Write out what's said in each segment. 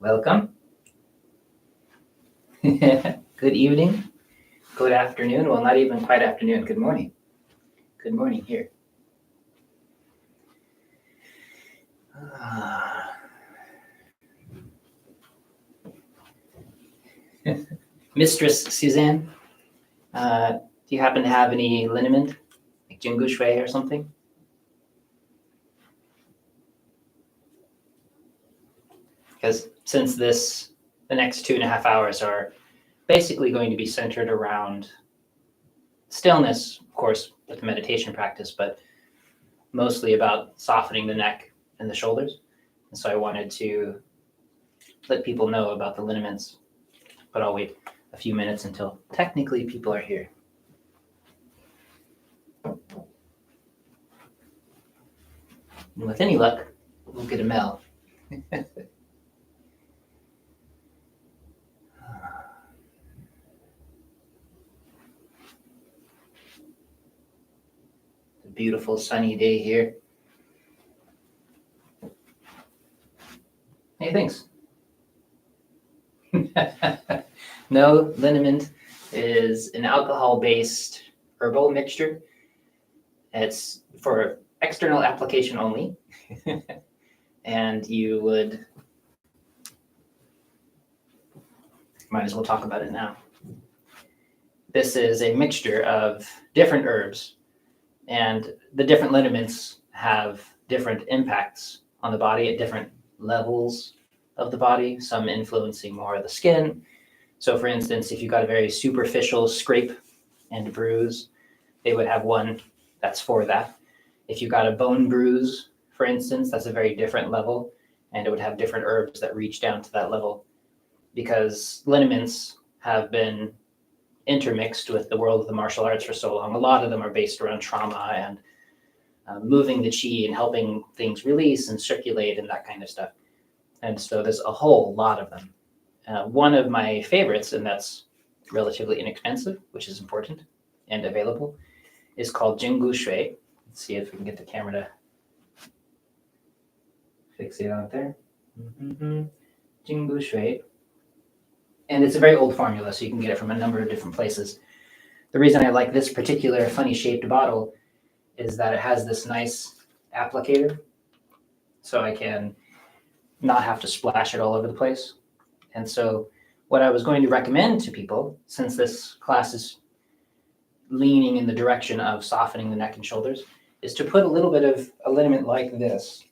Welcome. Good evening. Good afternoon. Well, not even quite afternoon. Good morning. Good morning here. Mistress Suzanne, do you happen to have any liniment, like Jingu Shui or something? Because since the next 2.5 hours are basically going to be centered around stillness, of course, with the meditation practice, but mostly about softening the neck and the shoulders. And so I wanted to let people know about the liniments, but I'll wait a few minutes until technically people are here. And with any luck, we'll get a Mel. The beautiful sunny day here. Hey, thanks. No, liniment is an alcohol-based herbal mixture. It's for external application only. And you would, might as well talk about it now. This is a mixture of different herbs, and the different liniments have different impacts on the body at different levels of the body, some influencing more of the skin. So for instance, if you got a very superficial scrape and bruise, they would have one that's for that. If you got a bone bruise, for instance, that's a very different level, and it would have different herbs that reach down to that level, because liniments have been intermixed with the world of the martial arts for so long. A lot of them are based around trauma and moving the chi and helping things release and circulate and that kind of stuff. And so there's a whole lot of them. One of my favorites, and that's relatively inexpensive, which is important and available, is called Jingu Shui. Let's see if we can get the camera to fixate on it there. Jingu Shui. And it's a very old formula, so you can get it from a number of different places. The reason I like this particular funny shaped bottle is that it has this nice applicator, so I can not have to splash it all over the place. And so what I was going to recommend to people, since this class is leaning in the direction of softening the neck and shoulders, is to put a little bit of a liniment like this,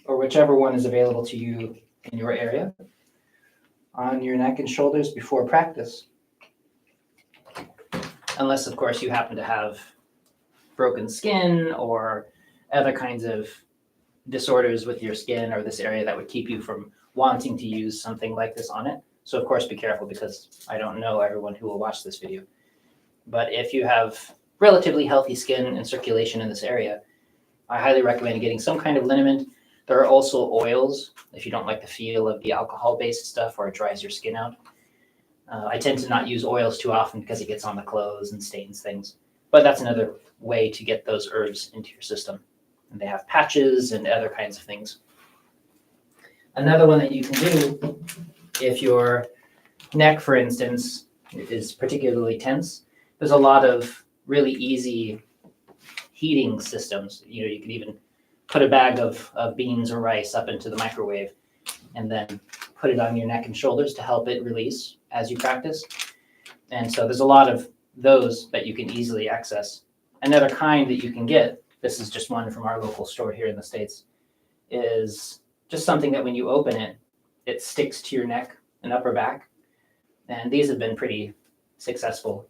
or whichever one is available to you in your area, on your neck and shoulders before practice. Unless, of course, you happen to have broken skin or other kinds of disorders with your skin or this area that would keep you from wanting to use something like this on it. So of course, be careful, because I don't know everyone who will watch this video. But if you have relatively healthy skin and circulation in this area, I highly recommend getting some kind of liniment. There are also oils if you don't like the feel of the alcohol-based stuff or it dries your skin out. I tend to not use oils too often because it gets on the clothes and stains things. But that's another way to get those herbs into your system. And they have patches and other kinds of things. Another one that you can do, if your neck, for instance, is particularly tense, there's a lot of really easy heating systems. You could even put a bag of beans or rice up into the microwave and then put it on your neck and shoulders to help it release as you practice. And so there's a lot of those that you can easily access. Another kind that you can get, this is just one from our local store here in the States, is just something that when you open it, it sticks to your neck and upper back. And these have been pretty successful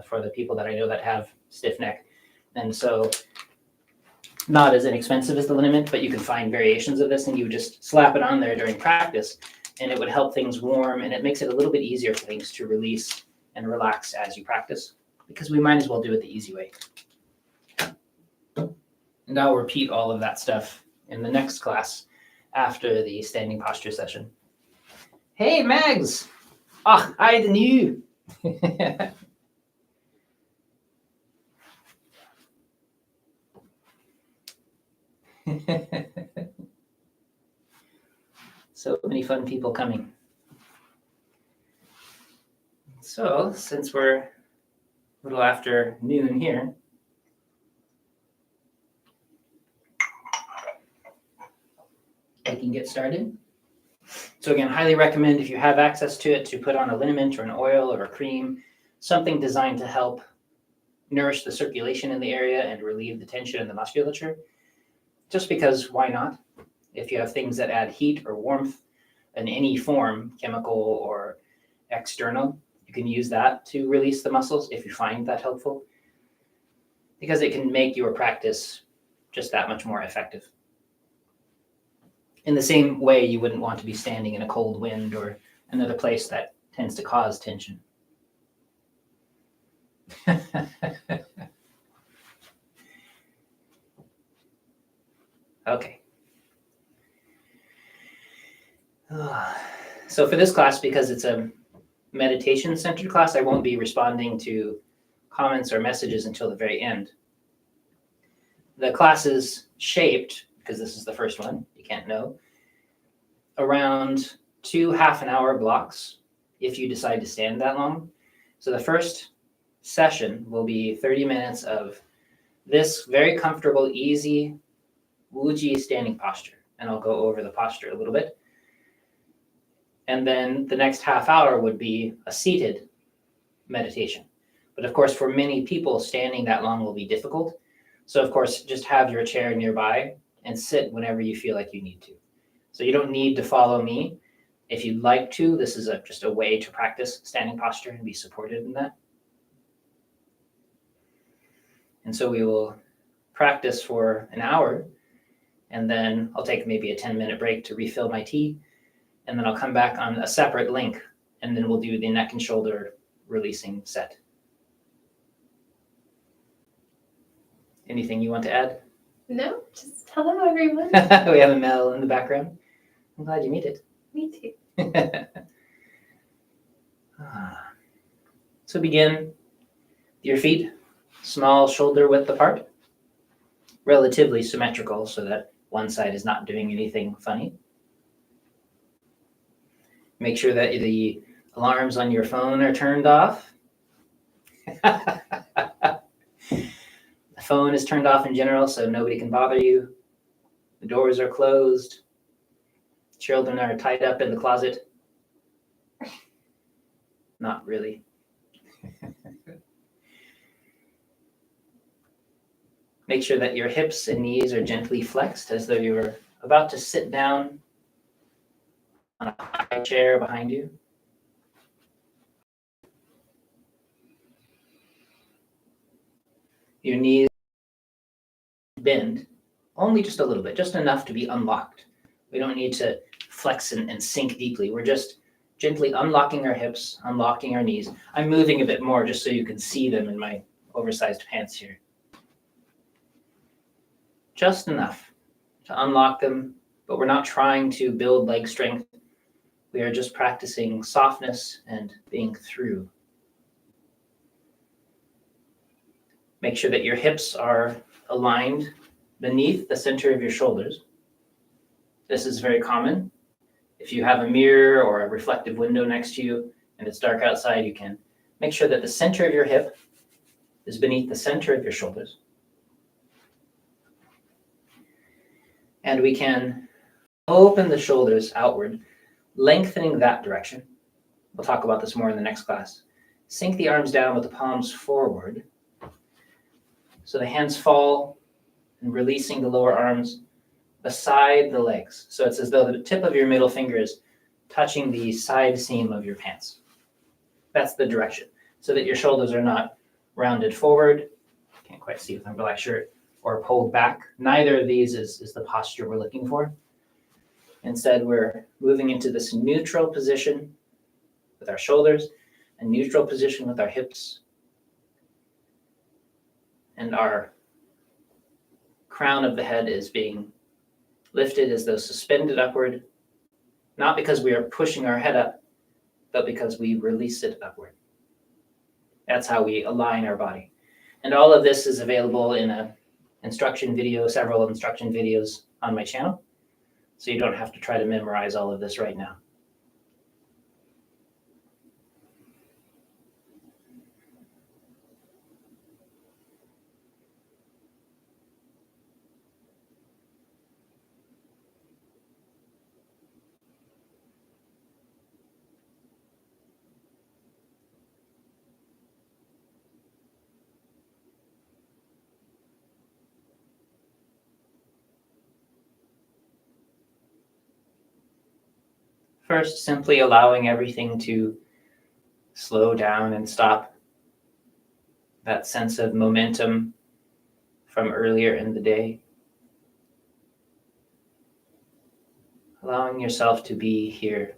for the people that I know that have stiff neck. And so not as inexpensive as the liniment, but you can find variations of this and you just slap it on there during practice and it would help things warm, and it makes it a little bit easier for things to release and relax as you practice, because we might as well do it the easy way. And I'll repeat all of that stuff in the next class after the standing posture session. Hey, Mags! Ah, I the new. So many fun people coming. So since we're a little after noon here, we can get started. So again, highly recommend if you have access to it to put on a liniment or an oil or a cream, something designed to help nourish the circulation in the area and relieve the tension in the musculature. Just because, why not? If you have things that add heat or warmth in any form, chemical or external, you can use that to release the muscles if you find that helpful, because it can make your practice just that much more effective. In the same way, you wouldn't want to be standing in a cold wind or another place that tends to cause tension. Okay. So for this class, because it's a meditation-centered class, I won't be responding to comments or messages until the very end. The class is shaped, because this is the first one, you can't know, around 2 half-an-hour blocks if you decide to stand that long. So the first session will be 30 minutes of this very comfortable, easy, wuji standing posture. And I'll go over the posture a little bit. And then the next half hour would be a seated meditation. But of course, for many people, standing that long will be difficult. So of course, just have your chair nearby and sit whenever you feel like you need to. So you don't need to follow me. If you'd like to, this is just a way to practice standing posture and be supported in that. And so we will practice for an hour, and then I'll take maybe a 10-minute break to refill my tea, and then I'll come back on a separate link, and then we'll do the neck and shoulder releasing set. Anything you want to add? No, just hello, everyone. We have a Mel in the background. I'm glad you made it. Me too. So begin your feet small shoulder width apart, relatively symmetrical so that one side is not doing anything funny. Make sure that the alarms on your phone are turned off. The phone is turned off in general so nobody can bother you. The doors are closed. Children are tied up in the closet. Not really. Make sure that your hips and knees are gently flexed as though you were about to sit down on a high chair behind you. Your knees bend only just a little bit, just enough to be unlocked. We don't need to flex and sink deeply. We're just gently unlocking our hips, unlocking our knees. I'm moving a bit more just so you can see them in my oversized pants here. Just enough to unlock them, but we're not trying to build leg strength. We are just practicing softness and being through. Make sure that your hips are aligned beneath the center of your shoulders. This is very common. If you have a mirror or a reflective window next to you and it's dark outside, you can make sure that the center of your hip is beneath the center of your shoulders. And we can open the shoulders outward, lengthening that direction. We'll talk about this more in the next class. Sink the arms down with the palms forward. So the hands fall and releasing the lower arms beside the legs. So it's as though the tip of your middle finger is touching the side seam of your pants. That's the direction. So that your shoulders are not rounded forward. Can't quite see with my black shirt. Or pulled back. Neither of these is the posture we're looking for. Instead, we're moving into this neutral position with our shoulders, a neutral position with our hips, and our crown of the head is being lifted as though suspended upward, not because we are pushing our head up, but because we release it upward. That's how we align our body. And all of this is available in a instruction video, several instruction videos on my channel. so you don't have to try to memorize all of this right now. First, simply allowing everything to slow down and stop. That sense of momentum from earlier in the day. Allowing yourself to be here,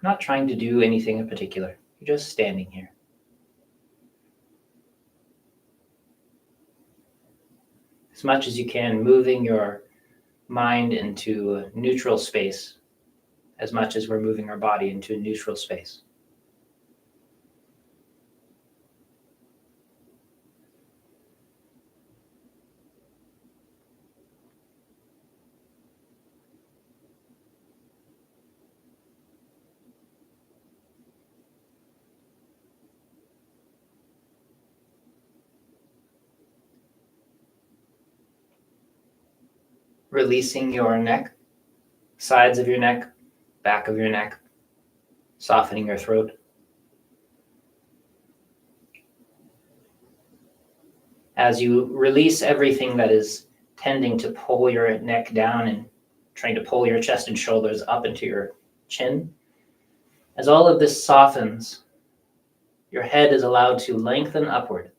not trying to do anything in particular. You're just standing here. As much as you can, moving your mind into a neutral space, as much as we're moving our body into a neutral space. Releasing your neck, sides of your neck, back of your neck, softening your throat. As you release everything that is tending to pull your neck down and trying to pull your chest and shoulders up into your chin, as all of this softens, your head is allowed to lengthen upward,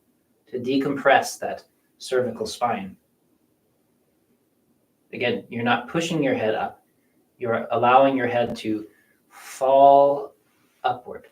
to decompress that cervical spine. Again, you're not pushing your head up, you're allowing your head to fall upward.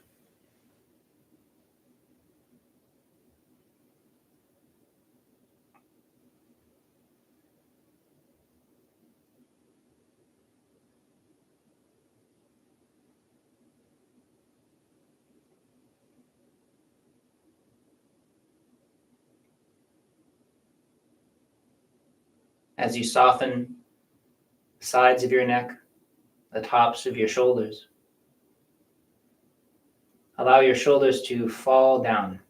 As you soften the sides of your neck, the tops of your shoulders, allow your shoulders to fall down,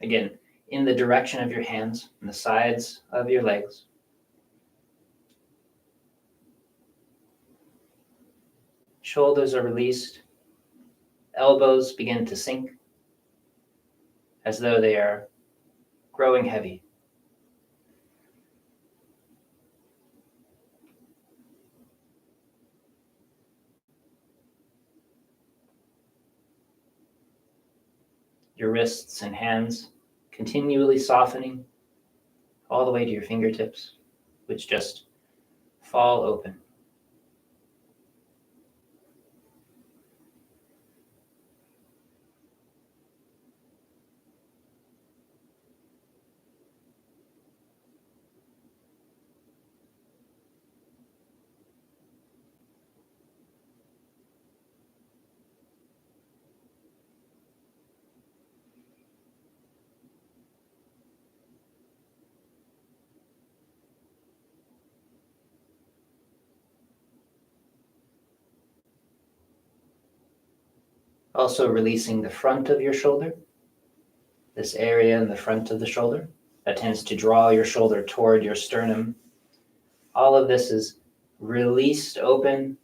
again, in the direction of your hands and the sides of your legs. Shoulders are released, elbows begin to sink as though they are growing heavy. Your wrists and hands continually softening all the way to your fingertips, which just fall open. Also releasing the front of your shoulder, this area in the front of the shoulder that tends to draw your shoulder toward your sternum. All of this is released open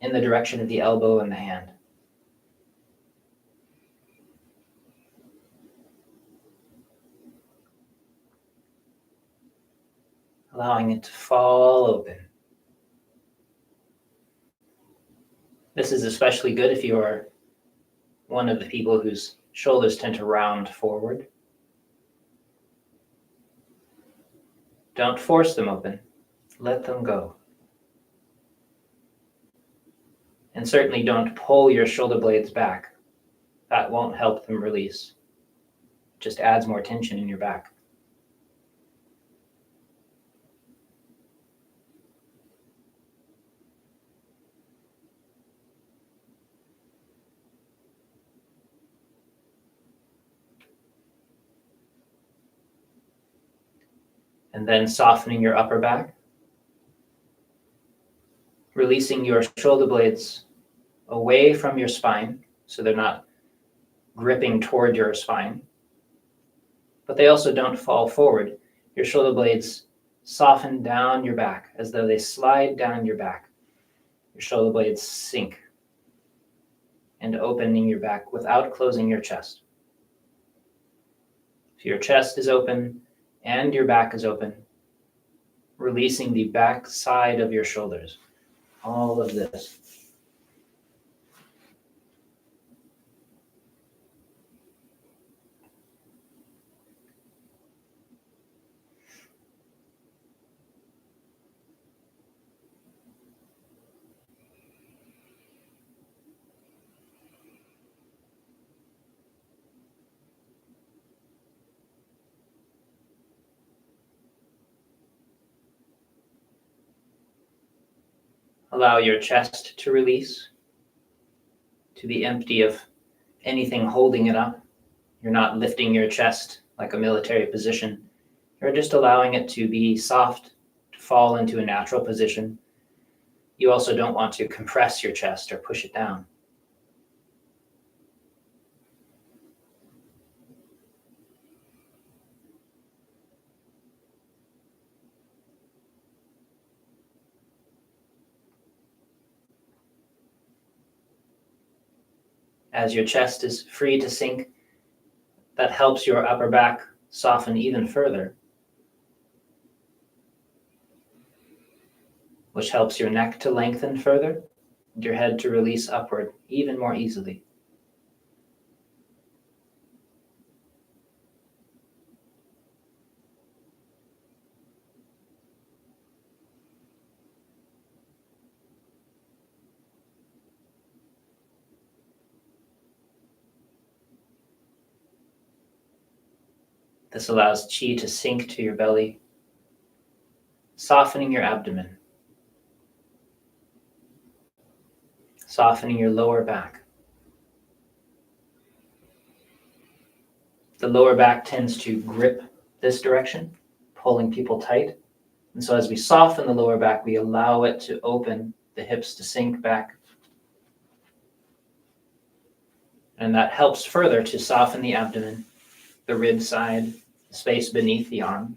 in the direction of the elbow and the hand. Allowing it to fall open. This is especially good if you are one of the people whose shoulders tend to round forward. Don't force them open. Let them go. And certainly don't pull your shoulder blades back. That won't help them release. It just adds more tension in your back. And then softening your upper back. releasing your shoulder blades away from your spine, so they're not gripping toward your spine, but they also don't fall forward. Your shoulder blades soften down your back as though they slide down your back. Your shoulder blades sink and opening your back without closing your chest. So your chest is open and your back is open, releasing the back side of your shoulders. All of this. Allow your chest to release, to be empty of anything holding it up. You're not lifting your chest like a military position. You're just allowing it to be soft, to fall into a natural position. You also don't want to compress your chest or push it down. As your chest is free to sink, that helps your upper back soften even further, which helps your neck to lengthen further and your head to release upward even more easily. This allows chi to sink to your belly, softening your abdomen, softening your lower back. The lower back tends to grip this direction, pulling people tight. And so as we soften the lower back, we allow it to open, the hips to sink back. And that helps further to soften the abdomen, the rib side, the space beneath the arm.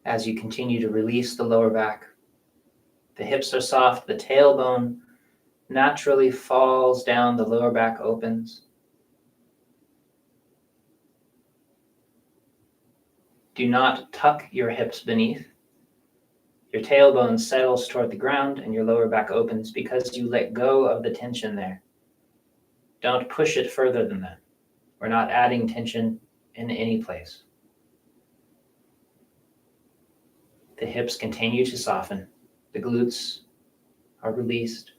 As you continue to release the lower back, the hips are soft, the tailbone naturally falls down, the lower back opens. Do not tuck your hips beneath. Your tailbone settles toward the ground and your lower back opens because you let go of the tension there. Don't push it further than that. We're not adding tension in any place. The hips continue to soften. The glutes are released.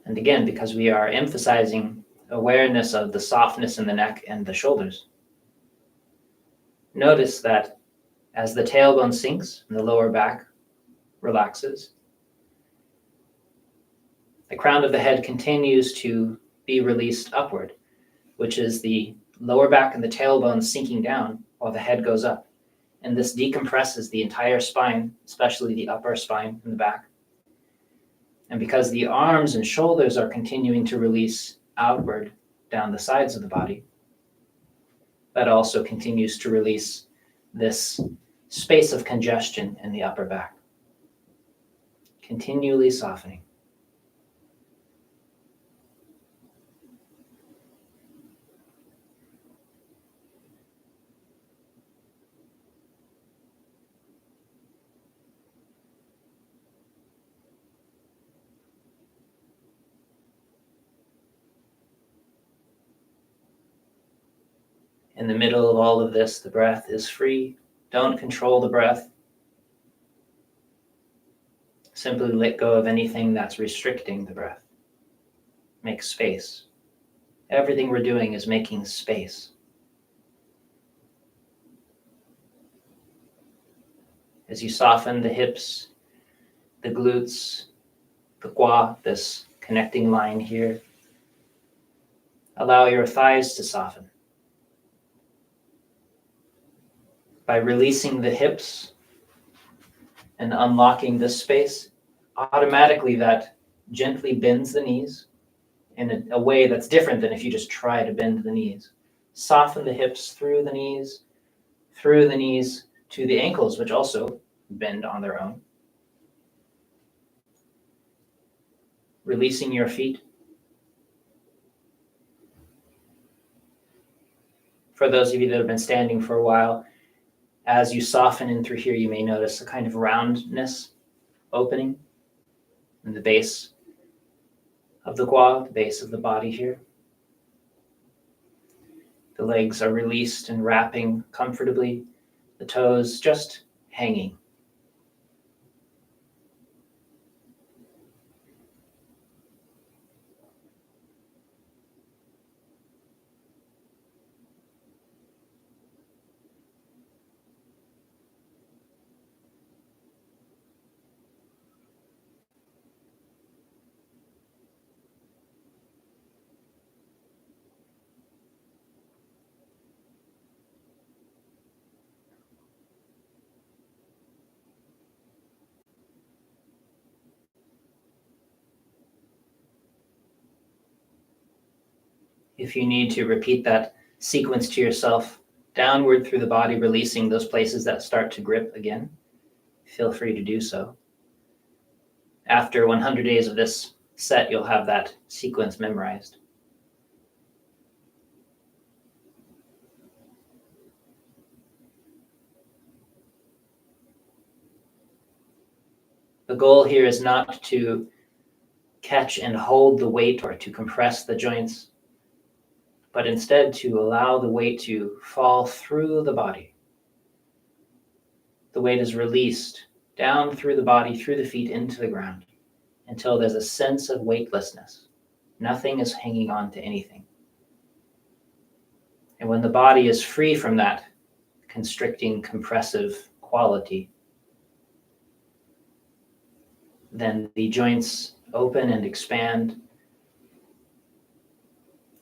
And again, because we are emphasizing awareness of the softness in the neck and the shoulders, notice that as the tailbone sinks and the lower back relaxes, the crown of the head continues to be released upward, which is the lower back and the tailbone sinking down while the head goes up. And this decompresses the entire spine, especially the upper spine and the back. And because the arms and shoulders are continuing to release outward down the sides of the body, that also continues to release this space of congestion in the upper back, continually softening. In the middle of all of this, the breath is free. Don't control the breath. Simply let go of anything that's restricting the breath. Make space. Everything we're doing is making space. As you soften the hips, the glutes, the gua, this connecting line here, allow your thighs to soften. By releasing the hips and unlocking this space, automatically that gently bends the knees in a way that's different than if you just try to bend the knees. Soften the hips through the knees to the ankles, which also bend on their own. Releasing your feet. For those of you that have been standing for a while, as you soften in through here, you may notice a kind of roundness opening in the base of the gua, the base of the body here. The legs are released and wrapping comfortably, the toes just hanging. If you need to repeat that sequence to yourself, downward through the body, releasing those places that start to grip again, feel free to do so. After 100 days of this set, you'll have that sequence memorized. The goal here is not to catch and hold the weight or to compress the joints, but instead to allow the weight to fall through the body. The weight is released down through the body, through the feet, into the ground, until there's a sense of weightlessness. Nothing is hanging on to anything. And when the body is free from that constricting, compressive quality, then the joints open and expand.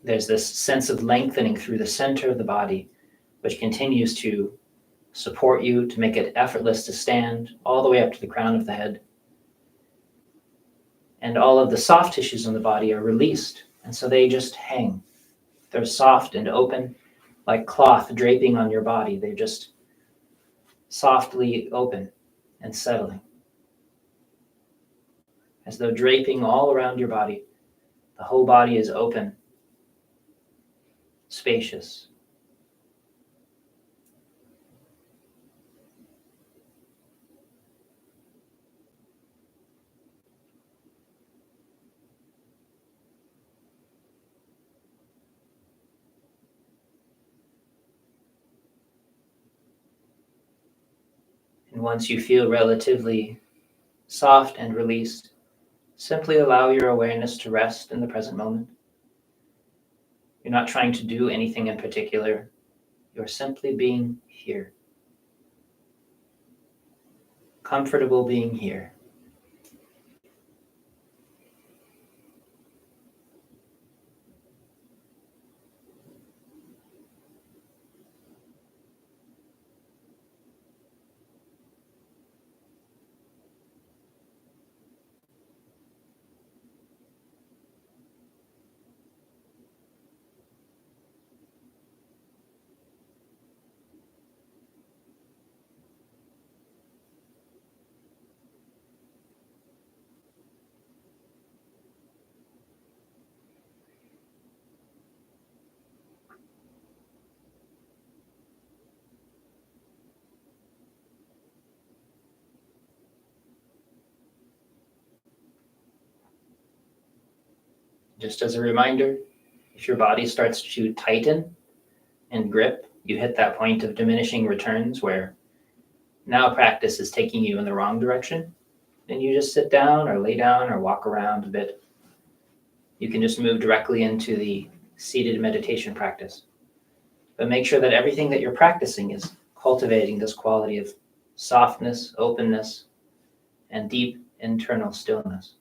There's this sense of lengthening through the center of the body, which continues to support you, to make it effortless to stand all the way up to the crown of the head. And all of the soft tissues in the body are released, and so they just hang. They're soft and open, like cloth draping on your body. They're just softly open and settling, as though draping all around your body. The whole body is open, spacious. And once you feel relatively soft and released, simply allow your awareness to rest in the present moment. You're not trying to do anything in particular. You're simply being here. Comfortable being here. Just as a reminder, if your body starts to tighten and grip, you hit that point of diminishing returns where now practice is taking you in the wrong direction. and you just sit down or lay down or walk around a bit. You can just move directly into the seated meditation practice. But make sure that everything that you're practicing is cultivating this quality of softness, openness, and deep internal stillness.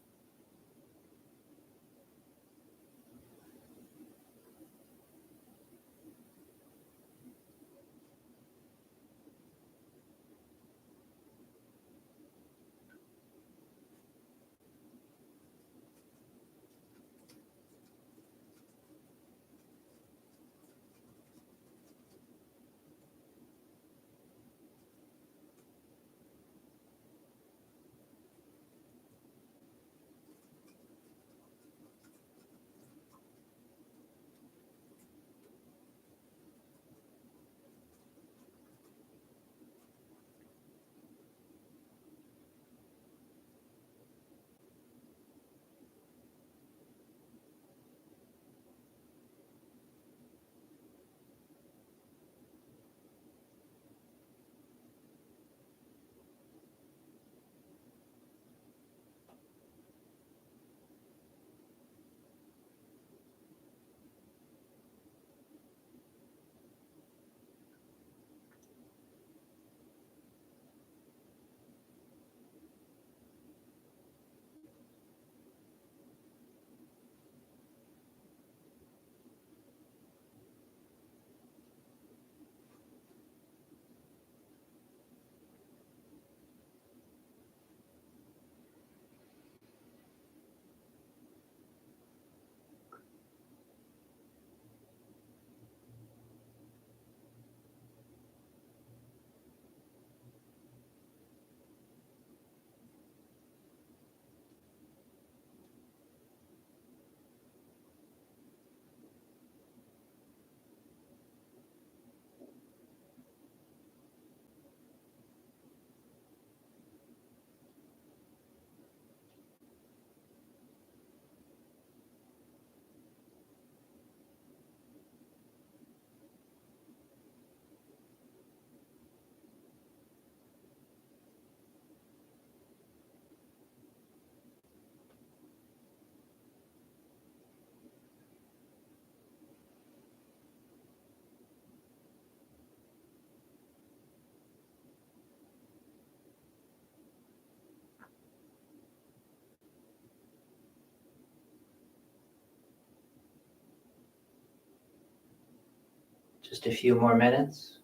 Just a few more minutes.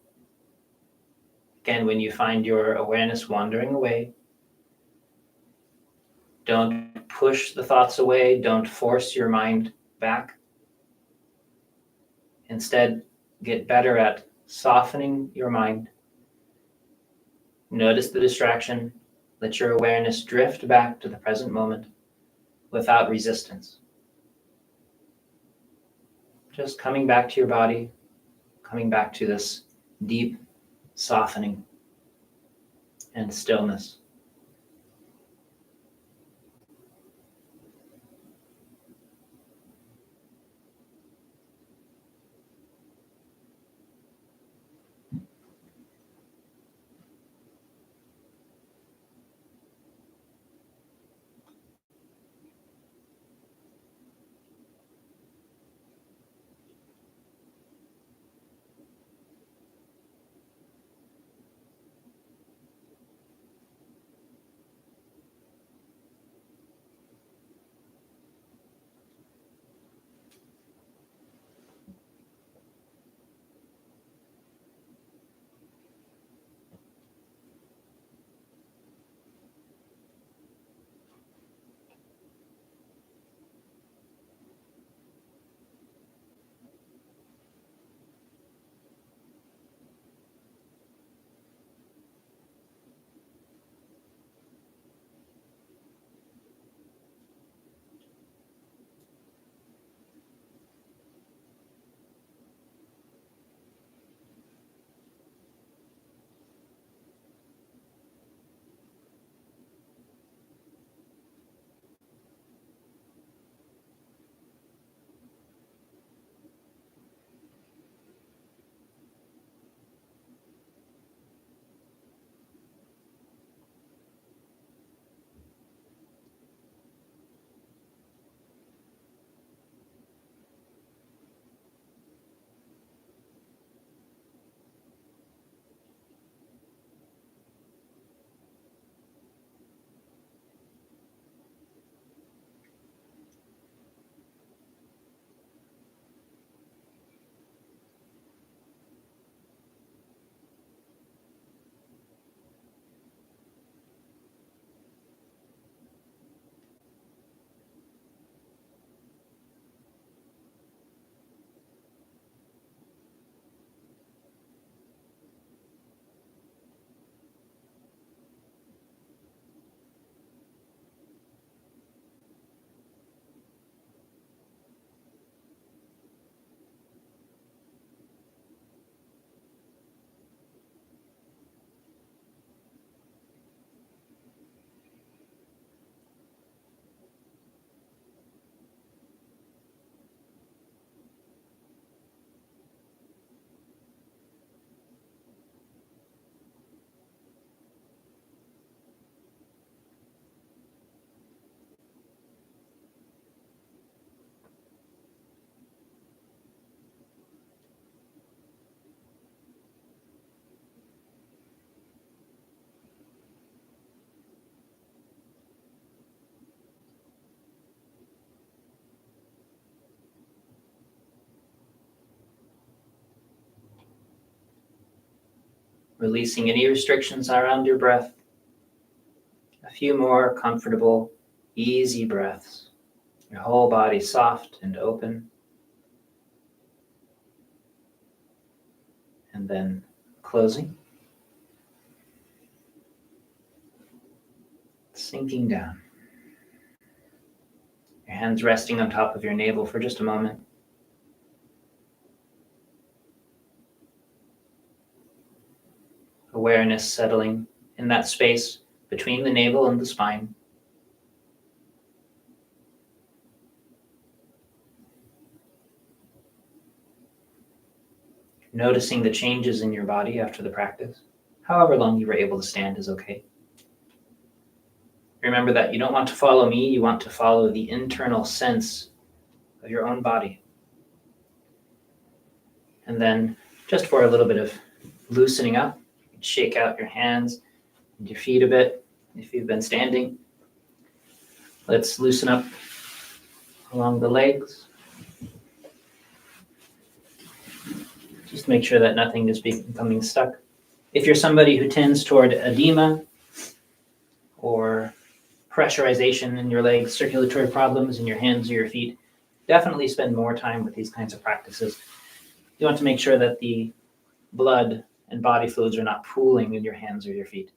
Again, when you find your awareness wandering away, don't push the thoughts away, don't force your mind back. Instead, get better at softening your mind. Notice the distraction. Let your awareness drift back to the present moment without resistance. Just coming back to your body, coming back to this deep softening and stillness. releasing any restrictions around your breath. A few more comfortable, easy breaths. Your whole body soft and open. And then closing. Sinking down. Your hands resting on top of your navel for just a moment. Awareness settling in that space between the navel and the spine. Noticing the changes in your body after the practice. However long you were able to stand is okay. Remember that you don't want to follow me, you want to follow the internal sense of your own body. And then, just for a little bit of loosening up, shake out your hands and your feet a bit if you've been standing. Let's loosen up along the legs. Just make sure that nothing is becoming stuck. If you're somebody who tends toward edema or pressurization in your legs, circulatory problems in your hands or your feet, definitely spend more time with these kinds of practices. You want to make sure that the blood and body fluids are not pooling in your hands or your feet.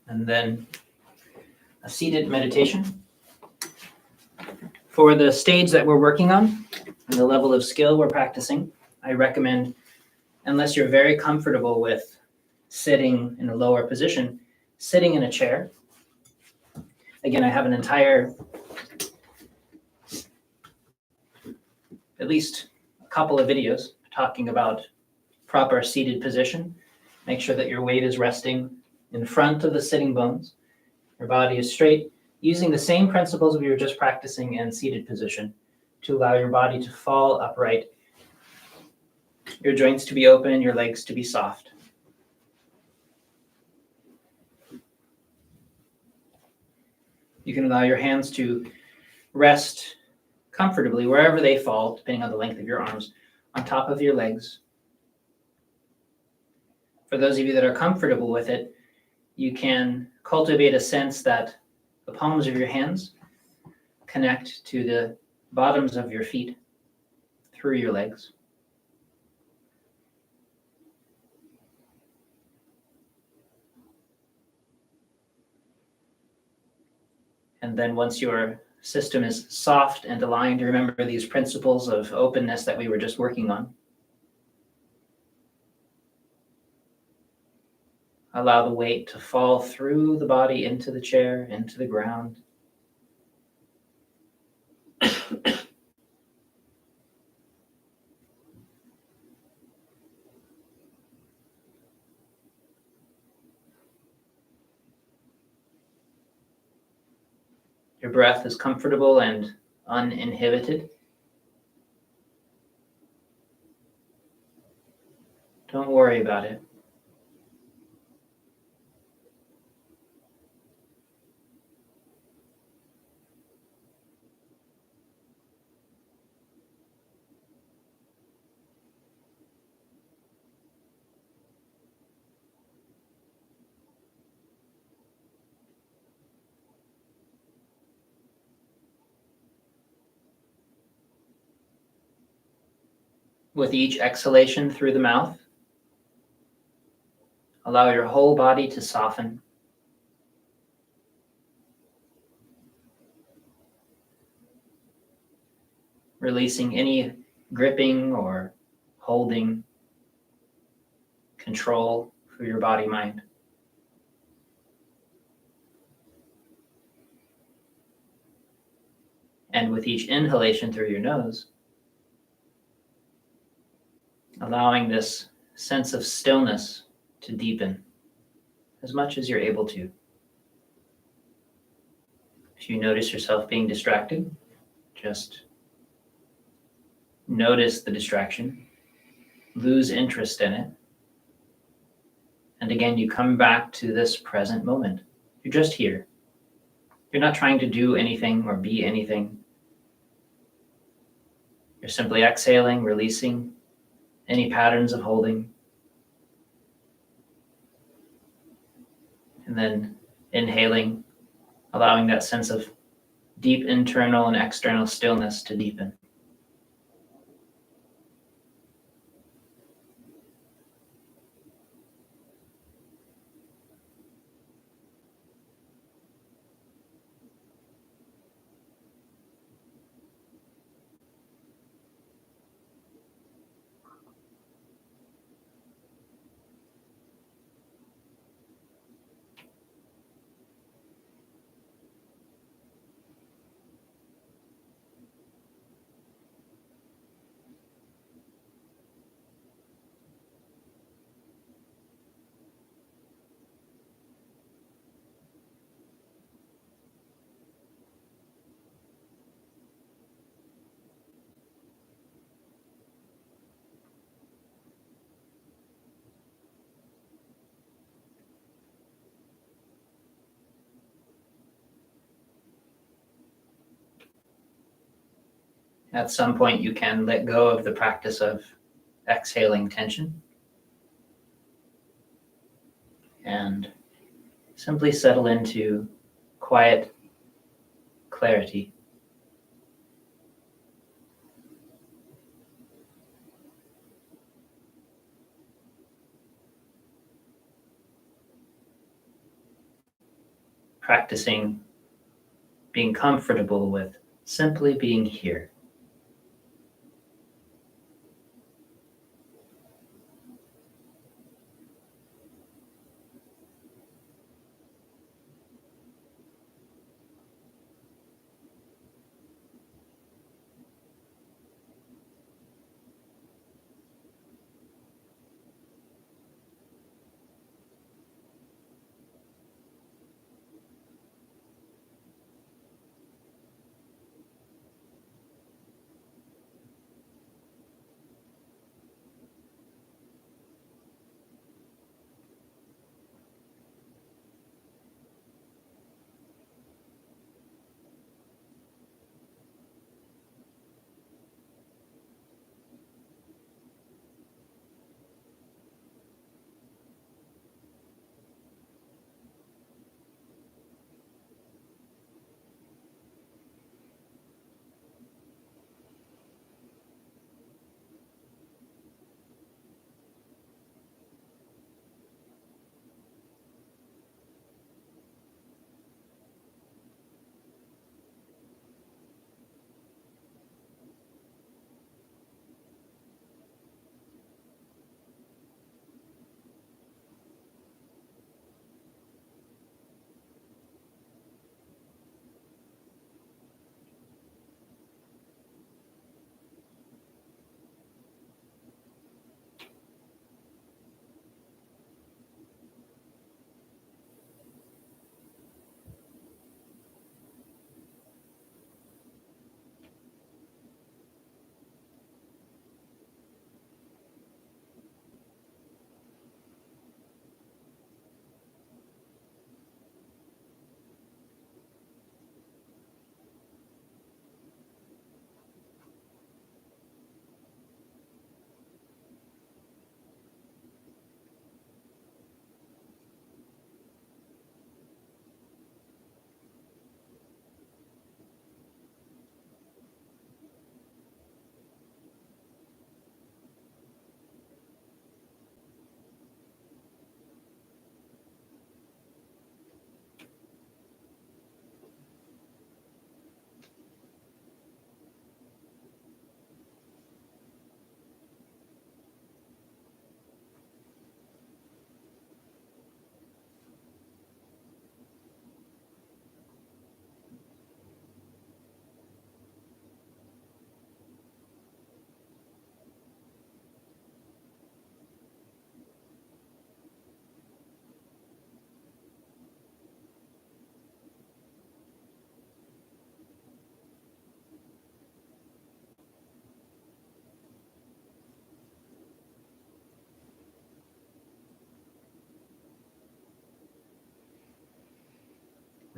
And then a seated meditation. For the stage that we're working on and the level of skill we're practicing, I recommend, unless you're very comfortable with sitting in a lower position, sitting in a chair. Again, I have an entire, at least a couple of videos talking about proper seated position. Make sure that your weight is resting in front of the sitting bones. Your body is straight, using the same principles we were just practicing in seated position to allow your body to fall upright, your joints to be open, your legs to be soft. You can allow your hands to rest comfortably wherever they fall, depending on the length of your arms, on top of your legs. For those of you that are comfortable with it, you can cultivate a sense that the palms of your hands connect to the bottoms of your feet through your legs. And then once your system is soft and aligned, remember these principles of openness that we were just working on. Allow the weight to fall through the body into the chair, into the ground. Your breath is comfortable and uninhibited. Don't worry about it. With each exhalation through the mouth, allow your whole body to soften. Releasing any gripping or holding control through your body-mind. And with each inhalation through your nose, allowing this sense of stillness to deepen as much as you're able to. If you notice yourself being distracted, just notice the distraction, lose interest in it, and again, you come back to this present moment. You're just here. You're not trying to do anything or be anything. You're simply exhaling, releasing any patterns of holding, and then inhaling, allowing that sense of deep internal and external stillness to deepen. At some point, you can let go of the practice of exhaling tension and simply settle into quiet clarity. Practicing being comfortable with simply being here.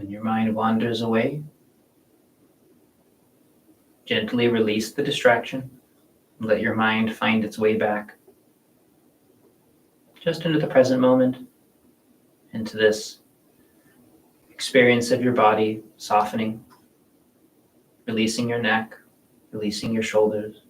When your mind wanders away, gently release the distraction. Let your mind find its way back just into the present moment, into this experience of your body softening, releasing your neck, releasing your shoulders.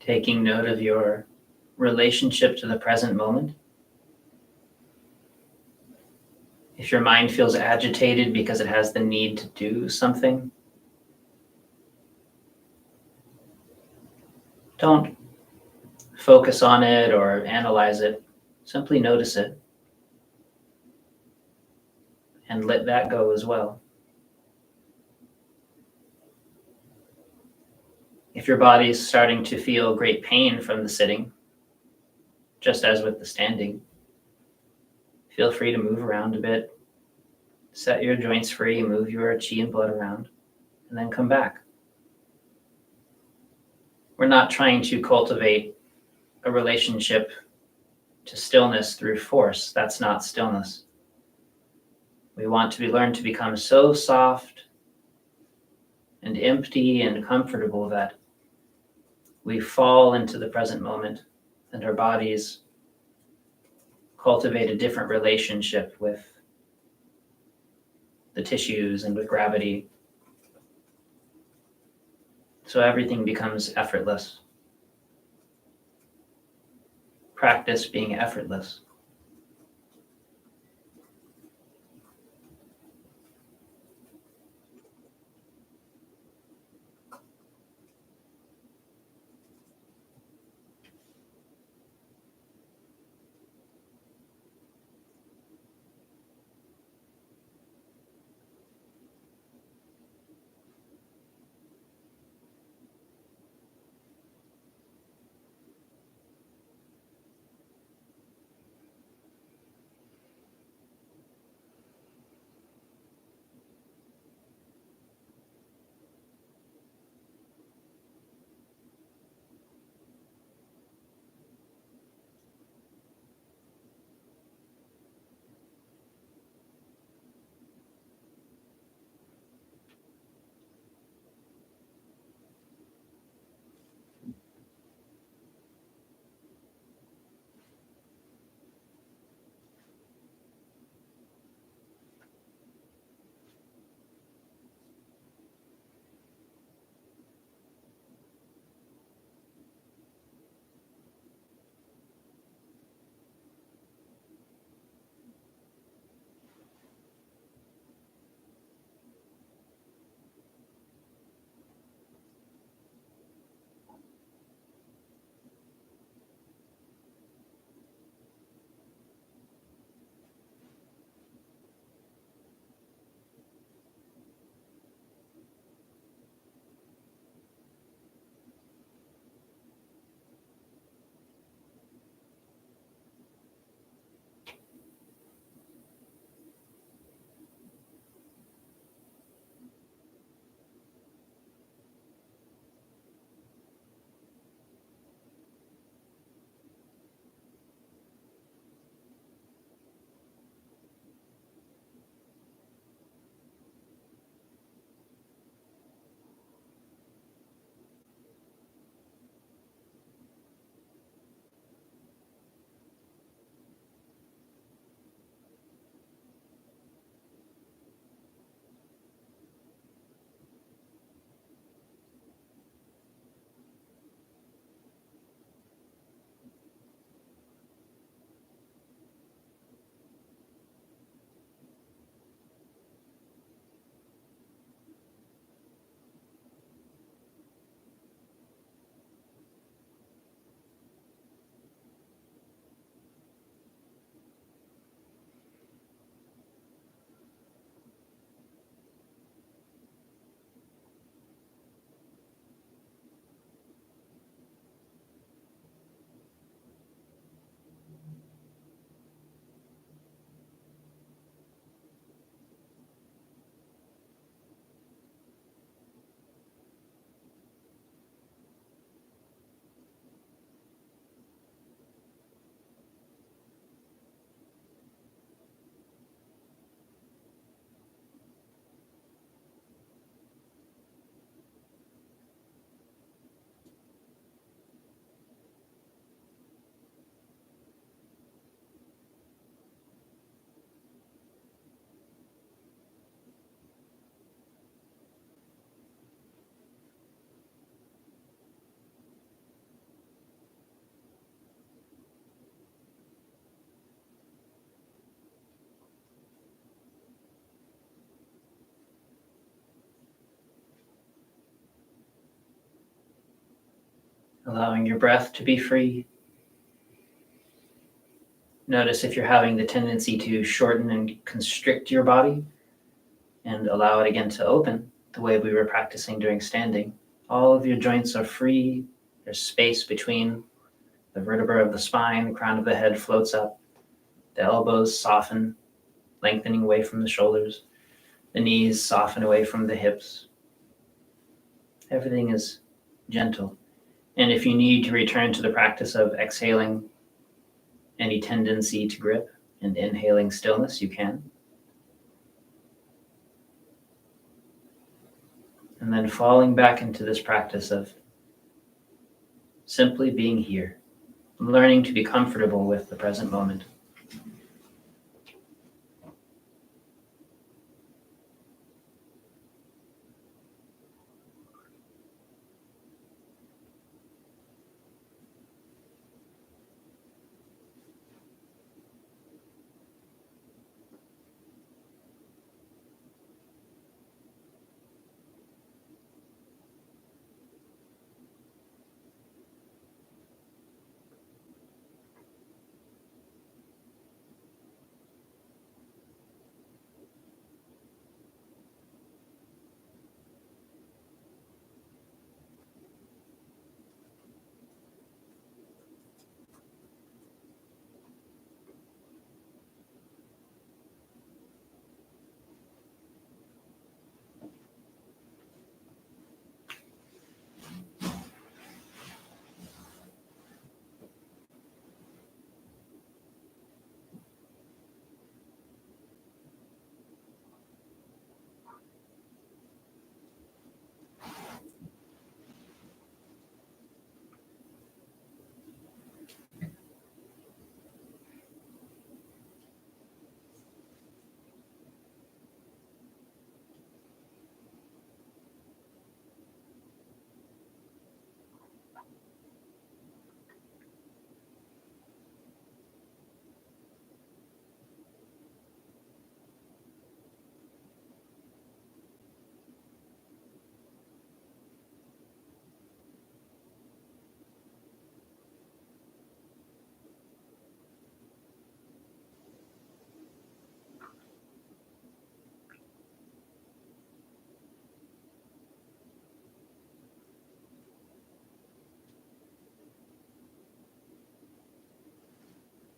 Taking note of your relationship to the present moment. If your mind feels agitated because it has the need to do something, don't focus on it or analyze it. Simply notice it and let that go as well. If your body is starting to feel great pain from the sitting, just as with the standing, feel free to move around a bit, set your joints free, move your chi and blood around, and then come back. We're not trying to cultivate a relationship to stillness through force. That's not stillness. We want to learn to become so soft and empty and comfortable that we fall into the present moment and our bodies cultivate a different relationship with the tissues and with gravity. So everything becomes effortless. Practice being effortless. allowing your breath to be free. Notice if you're having the tendency to shorten and constrict your body, and allow it again to open the way we were practicing during standing. All of your joints are free. There's space between the vertebra of the spine, the crown of the head floats up, the elbows soften, lengthening away from the shoulders, the knees soften away from the hips. Everything is gentle. And if you need to return to the practice of exhaling any tendency to grip and inhaling stillness, you can. And then falling back into this practice of simply being here, learning to be comfortable with the present moment.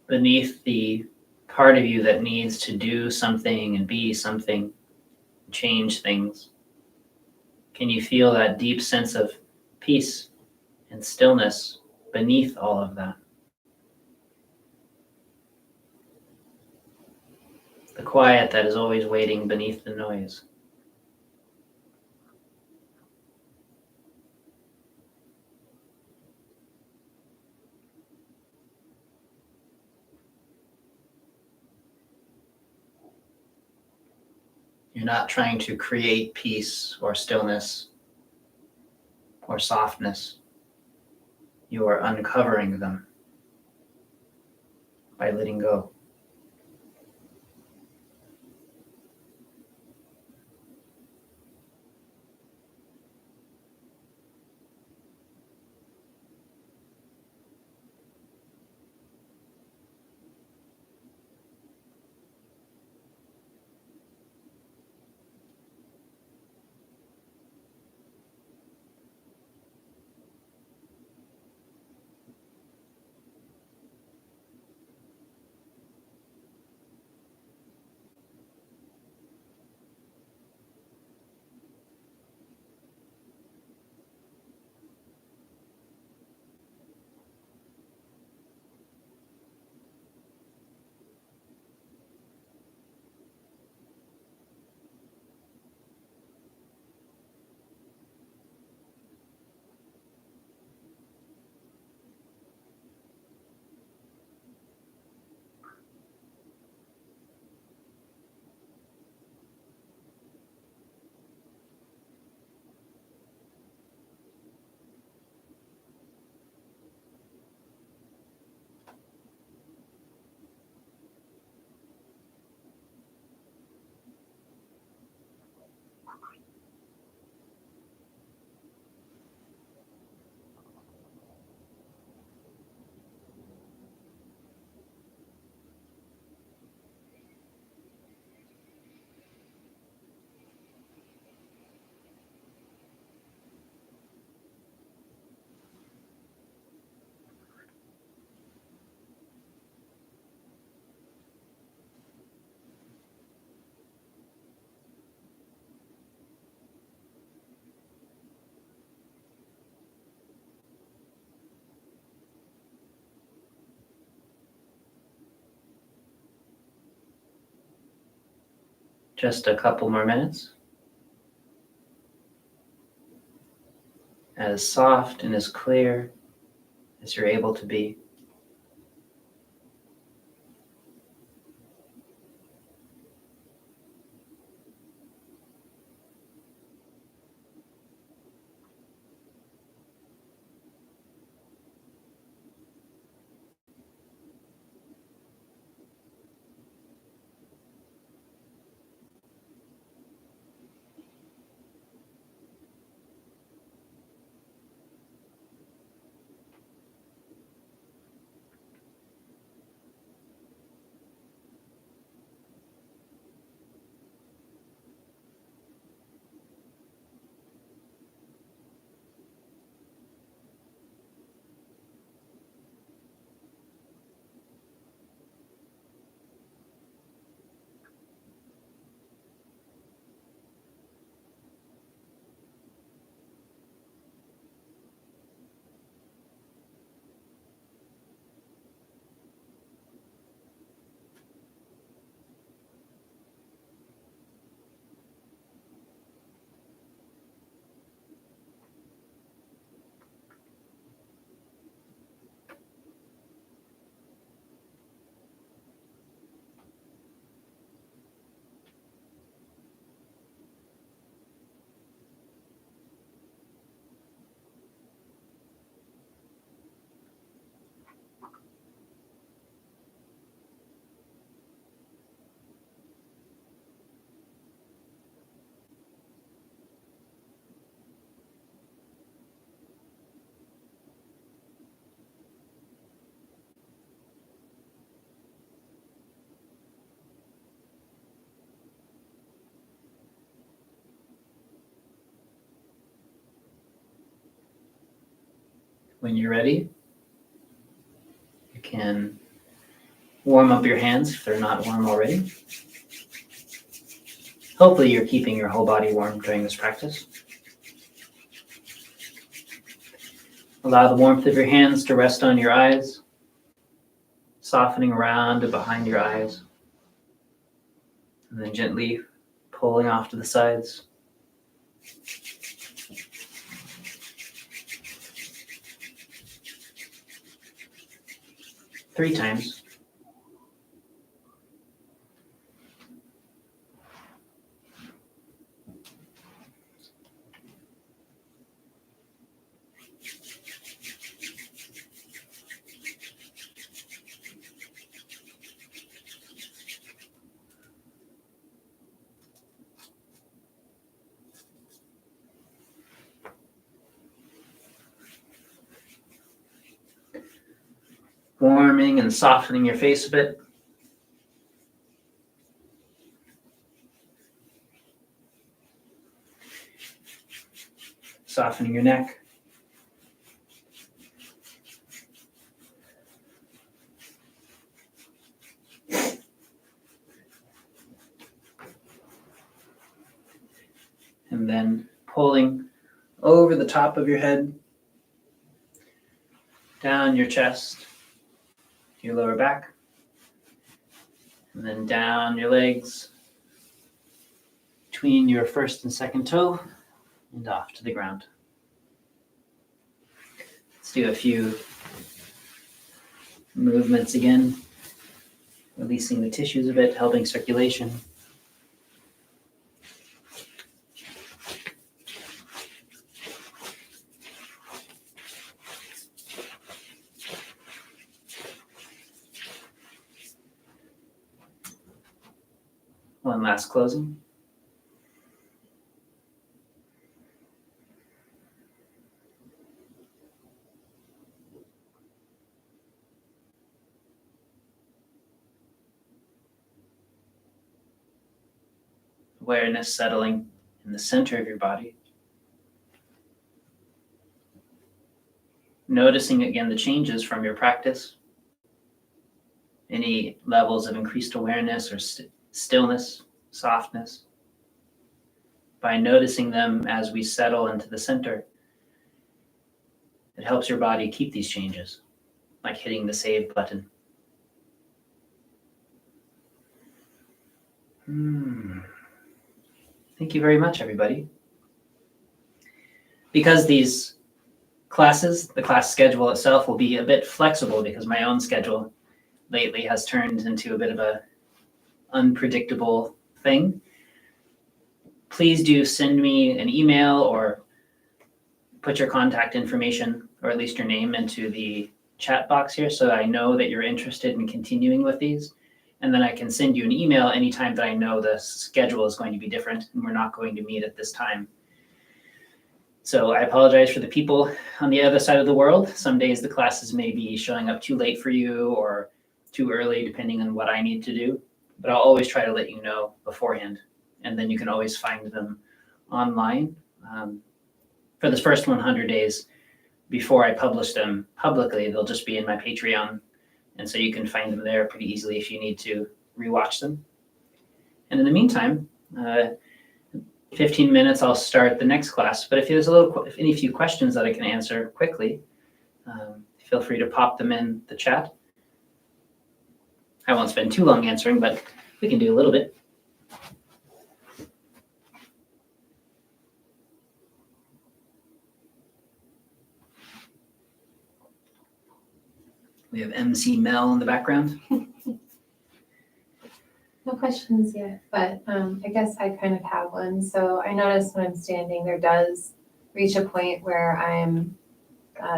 Beneath the part of you that needs to do something and be something, change things, can you feel that deep sense of peace and stillness beneath all of that? The quiet that is always waiting beneath the noise. You're not trying to create peace or stillness or softness. You are uncovering them by letting go. Just a couple more minutes. As soft and as clear as you're able to be. When you're ready, you can warm up your hands if they're not warm already. Hopefully you're keeping your whole body warm during this practice. Allow the warmth of your hands to rest on your eyes, softening around and behind your eyes, and then gently pulling off to the sides. Three times. Warming and softening your face a bit. Softening your neck. And then pulling over the top of your head, down your chest, your lower back, and then down your legs, between your first and second toe, and off to the ground. Let's do a few movements again, releasing the tissues a bit, helping circulation. One last closing. Awareness settling in the center of your body. Noticing again the changes from your practice. Any levels of increased awareness or stillness, softness. By noticing them as we settle into the center, it helps your body keep these changes, like hitting the save button. Thank you very much, everybody. Because these classes, the class schedule itself will be a bit flexible because my own schedule lately has turned into a bit of a unpredictable thing. Please do send me an email or put your contact information, or at least your name, into the chat box here so that I know that you're interested in continuing with these. And then I can send you an email anytime that I know the schedule is going to be different and we're not going to meet at this time. So I apologize for the people on the other side of the world. Some days the classes may be showing up too late for you or too early, depending on what I need to do. But I'll always try to let you know beforehand. And then you can always find them online. For this first 100 days, before I publish them publicly, they'll just be in my Patreon. And so you can find them there pretty easily if you need to rewatch them. And in the meantime, 15 minutes, I'll start the next class. But if there's any few questions that I can answer quickly, feel free to pop them in the chat. I won't spend too long answering, but we can do a little bit. We have MC Mel in the background. No questions yet, but I guess I kind of have one. So I notice when I'm standing, there does reach a point where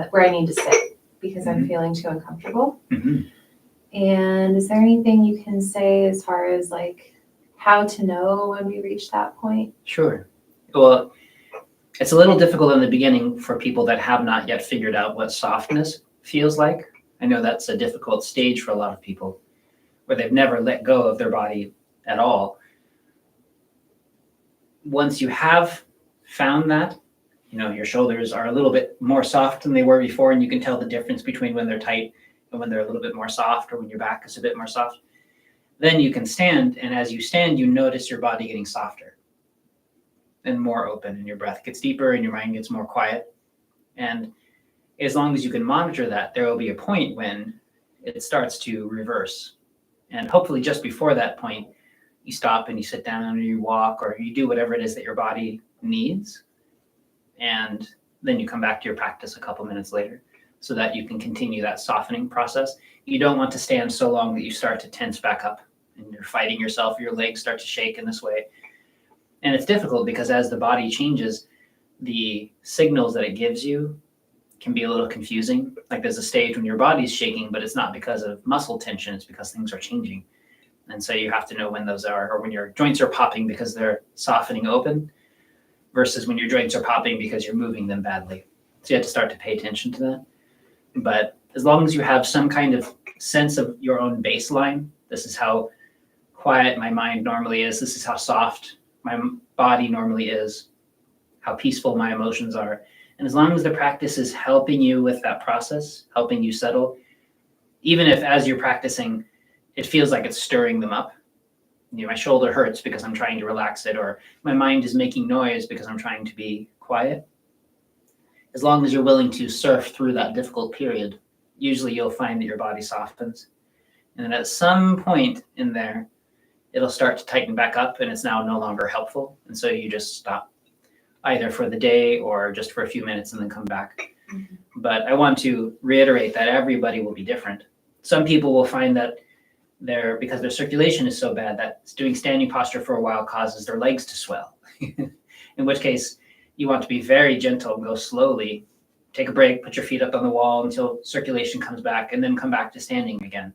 where I need to sit because I'm feeling too uncomfortable. Mm-hmm. And is there anything you can say as far as like how to know when we reach that point? Sure. Well, it's a little difficult in the beginning for people that have not yet figured out what softness feels like. I know that's a difficult stage for a lot of people where they've never let go of their body at all. Once you have found that, your shoulders are a little bit more soft than they were before, and you can tell the difference between when they're tight and when they're a little bit more soft, or when your back is a bit more soft. Then you can stand, and as you stand, you notice your body getting softer and more open, and your breath gets deeper and your mind gets more quiet. And as long as you can monitor that, there will be a point when it starts to reverse. And hopefully just before that point, you stop and you sit down or you walk or you do whatever it is that your body needs. And then you come back to your practice a couple minutes later so that you can continue that softening process. You don't want to stand so long that you start to tense back up and you're fighting yourself, your legs start to shake in this way. And it's difficult because as the body changes, the signals that it gives you can be a little confusing. Like there's a stage when your body's shaking, but it's not because of muscle tension, it's because things are changing. And so you have to know when those are, or when your joints are popping because they're softening open versus when your joints are popping because you're moving them badly. So you have to start to pay attention to that. But as long as you have some kind of sense of your own baseline, this is how quiet my mind normally is, this is how soft my body normally is, how peaceful my emotions are. And as long as the practice is helping you with that process, helping you settle, even if as you're practicing, it feels like it's stirring them up. My shoulder hurts because I'm trying to relax it, or my mind is making noise because I'm trying to be quiet. As long as you're willing to surf through that difficult period, usually you'll find that your body softens. And then at some point in there, it'll start to tighten back up and it's now no longer helpful. And so you just stop, either for the day or just for a few minutes and then come back. Mm-hmm. But I want to reiterate that everybody will be different. Some people will find that because their circulation is so bad that doing standing posture for a while causes their legs to swell. In which case you want to be very gentle and go slowly, take a break, put your feet up on the wall until circulation comes back and then come back to standing again.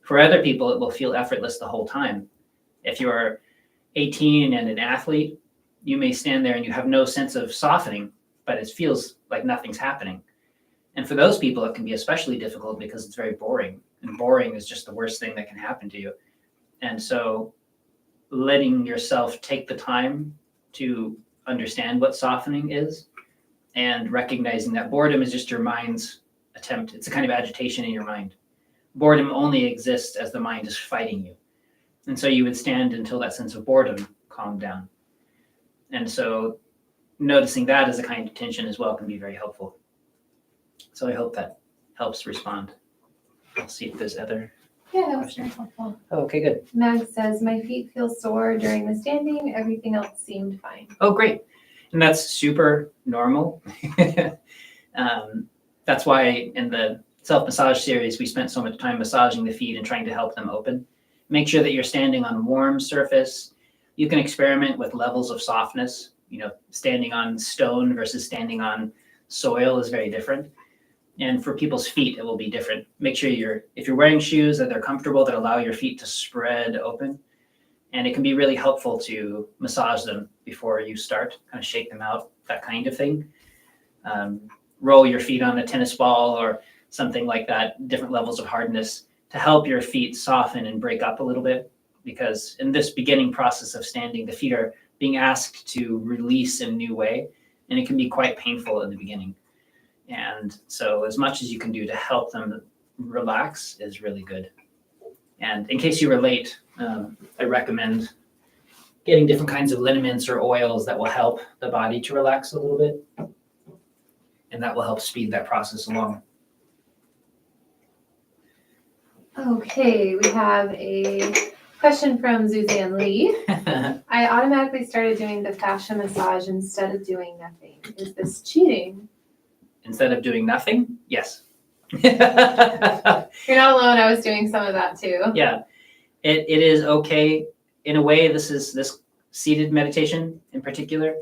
For other people, it will feel effortless the whole time. If you're 18 and an athlete, you may stand there and you have no sense of softening, but it feels like nothing's happening. And for those people, it can be especially difficult because it's very boring. And boring is just the worst thing that can happen to you. And so letting yourself take the time to understand what softening is and recognizing that boredom is just your mind's attempt. It's a kind of agitation in your mind. Boredom only exists as the mind is fighting you. And so you would stand until that sense of boredom calmed down. And so noticing that as a kind of tension as well can be very helpful. So I hope that helps respond. I'll see if there's other Yeah, that was very helpful. Oh, okay, good. Mag says, my feet feel sore during the standing. Everything else seemed fine. Oh, great. And that's super normal. That's why in the self-massage series, we spent so much time massaging the feet and trying to help them open. Make sure that you're standing on a warm surface. You can experiment with levels of softness. You know, standing on stone versus standing on soil is very different. And for people's feet, it will be different. Make sure if you're wearing shoes that they're comfortable, that allow your feet to spread open. And it can be really helpful to massage them before you start, kind of shake them out, that kind of thing. Roll your feet on a tennis ball or something like that, different levels of hardness to help your feet soften and break up a little bit. Because in this beginning process of standing, the feet are being asked to release in a new way, and it can be quite painful in the beginning. And so as much as you can do to help them relax is really good. And in case you were late, I recommend getting different kinds of liniments or oils that will help the body to relax a little bit. And that will help speed that process along. Okay, we have a question from Suzanne Lee. I automatically started doing the fascia massage instead of doing nothing. Is this cheating? Instead of doing nothing? Yes. You're not alone. I was doing some of that too. Yeah, it is okay. In a way, this seated meditation in particular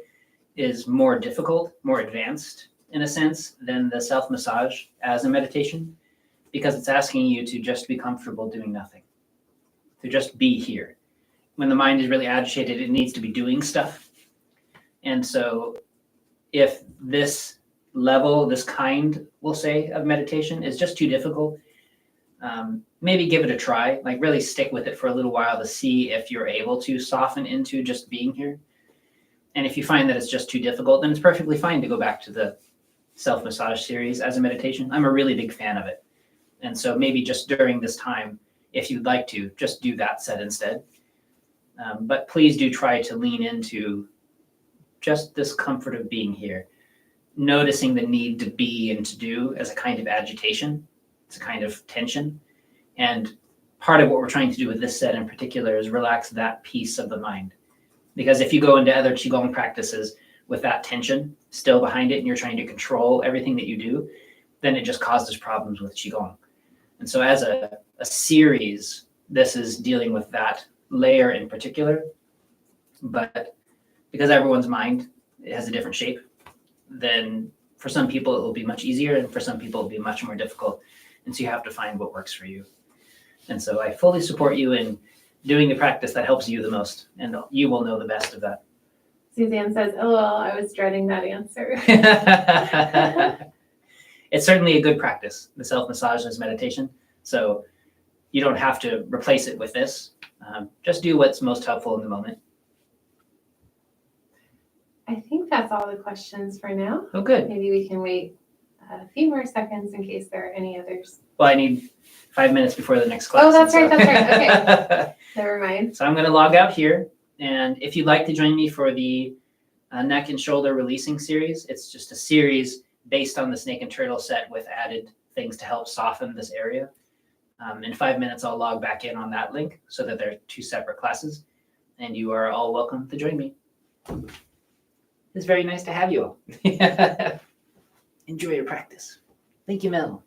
is more difficult, more advanced in a sense than the self-massage as a meditation, because it's asking you to just be comfortable doing nothing, to just be here. When the mind is really agitated, it needs to be doing stuff. And so if this level, this kind, we'll say, of meditation is just too difficult, maybe give it a try, like really stick with it for a little while to see if you're able to soften into just being here. And if you find that it's just too difficult, then it's perfectly fine to go back to the self-massage series as a meditation. I'm a really big fan of it. And so maybe just during this time, if you'd like to, just do that set instead. But please do try to lean into just this comfort of being here, noticing the need to be and to do as a kind of agitation. It's a kind of tension. And part of what we're trying to do with this set in particular is relax that piece of the mind. Because if you go into other Qigong practices with that tension still behind it and you're trying to control everything that you do, then it just causes problems with Qigong. And so as a series, this is dealing with that layer in particular. But because everyone's mind has a different shape, then for some people it will be much easier, and for some people it will be much more difficult. And so you have to find what works for you. And so I fully support you in doing the practice that helps you the most, and you will know the best of that. Suzanne says, "LOL, I was dreading that answer." It's certainly a good practice, the self-massage as meditation. So you don't have to replace it with this. Just do what's most helpful in the moment. I think that's all the questions for now. Oh, good. Maybe we can wait a few more seconds in case there are any others. Well, I need 5 minutes before the next class. Oh, that's right. Okay. Never mind. So I'm going to log out here. And if you'd like to join me for the neck and shoulder releasing series, it's just a series based on the snake and turtle set with added things to help soften this area. In 5 minutes, I'll log back in on that link so that they're two separate classes. And you are all welcome to join me. It's very nice to have you all. Enjoy your practice. Thank you, Mel.